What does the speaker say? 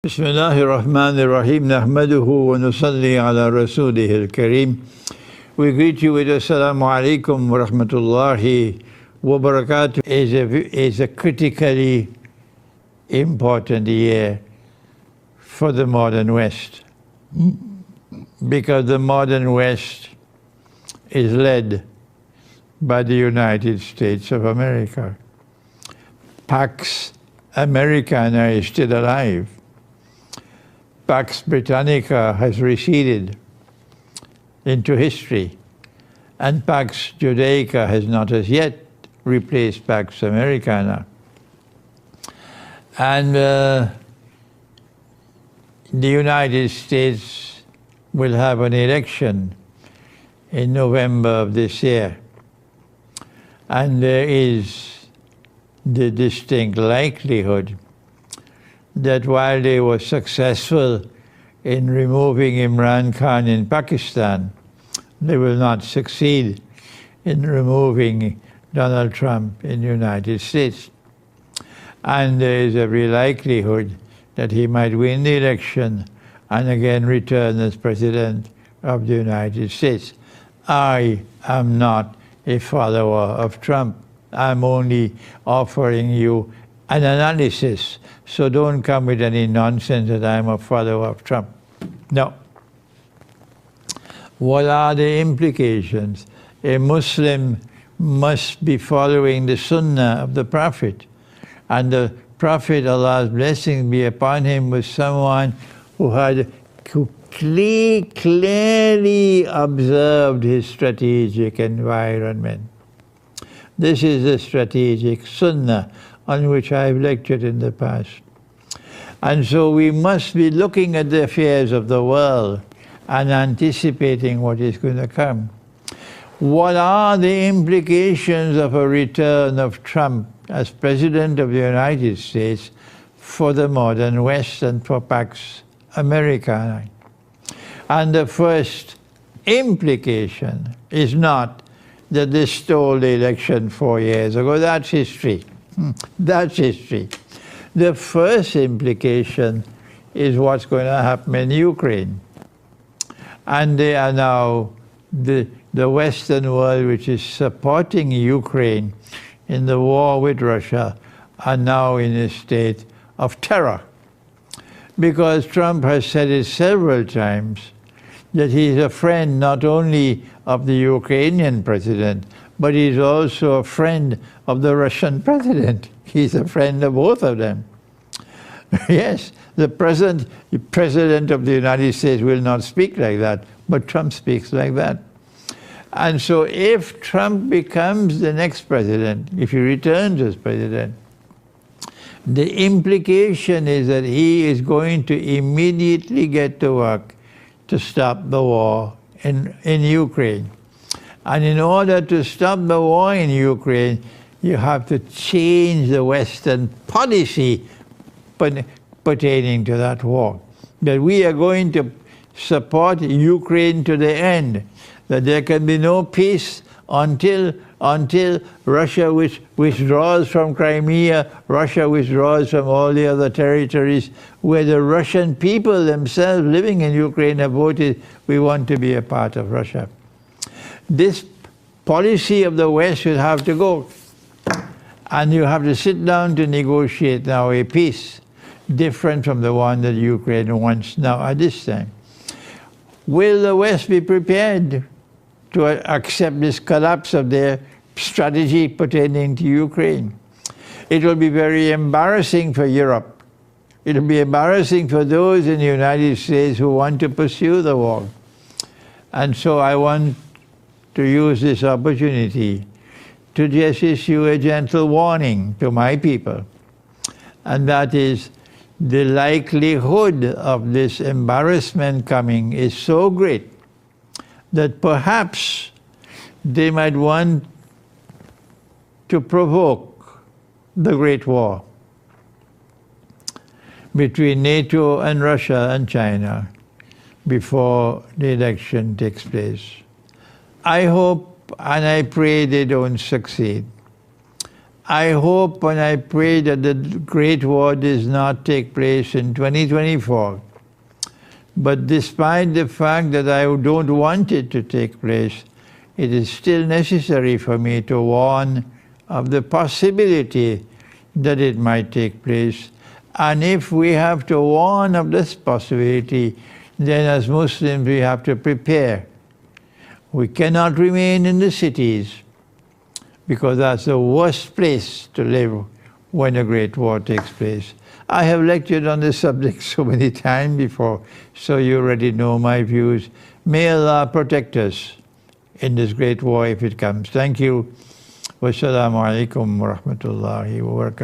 Bismillahirrahmanirrahim. Nahmaduhu wa nusalli ala rasulihil kareem. We greet you with assalamu alaikum wa rahmatullahi wa barakatuh. Is a critically important year for the modern West, because the modern West is led by the United States of America. Pax Americana is still alive. Pax Britannica has receded into history, and Pax Judaica has not as yet replaced Pax Americana. And the United States will have an election in November of this year, and there is the distinct likelihood that while they were successful in removing Imran Khan in Pakistan, they will not succeed in removing Donald Trump in the United States. And there is every likelihood that he might win the election and again return as President of the United States. I am not a follower of Trump. I'm only offering you an analysis, so don't come with any nonsense that I'm a follower of Trump. No. What are the implications? A Muslim must be following the sunnah of the Prophet, and the Prophet, Allah's blessing be upon him, was someone who clearly observed his strategic environment. This is the strategic sunnah on which I have lectured in the past. And so we must be looking at the affairs of the world and anticipating what is going to come. What are the implications of a return of Trump as President of the United States for the modern West and for Pax Americana? And the first implication is not that they stole the election 4 years ago. That's history. That's history. The first implication is what's going to happen in Ukraine. And they are now, the Western world, which is supporting Ukraine in the war with Russia, are now in a state of terror. Because Trump has said it several times that he's a friend not only of the Ukrainian president, but he's also a friend of the Russian president. He's a friend of both of them. Yes, the president of the United States will not speak like that, but Trump speaks like that. And so if Trump becomes the next president, if he returns as president, the implication is that he is going to immediately get to work to stop the war in Ukraine. And in order to stop the war in Ukraine, you have to change the Western policy pertaining to that war. That we are going to support Ukraine to the end. That there can be no peace until Russia withdraws from Crimea, Russia withdraws from all the other territories where the Russian people themselves living in Ukraine have voted, we want to be a part of Russia. This policy of the West will have to go. And you have to sit down to negotiate now a peace different from the one that Ukraine wants now at this time. Will the West be prepared to accept this collapse of their strategy pertaining to Ukraine? It will be very embarrassing for Europe. It will be embarrassing for those in the United States who want to pursue the war. And so I want to use this opportunity to just issue a gentle warning to my people. And that is, the likelihood of this embarrassment coming is so great that perhaps they might want to provoke the Great War between NATO and Russia and China before the election takes place. I hope and I pray they don't succeed. I hope and I pray that the Great War does not take place in 2024. But despite the fact that I don't want it to take place, it is still necessary for me to warn of the possibility that it might take place. And if we have to warn of this possibility, then as Muslims we have to prepare. We cannot remain in the cities, because that's the worst place to live when a great war takes place. I have lectured on this subject so many times before, so you already know my views. May Allah protect us in this great war if it comes. Thank you. Wassalamu alaikum wa rahmatullahi wa barakatuh.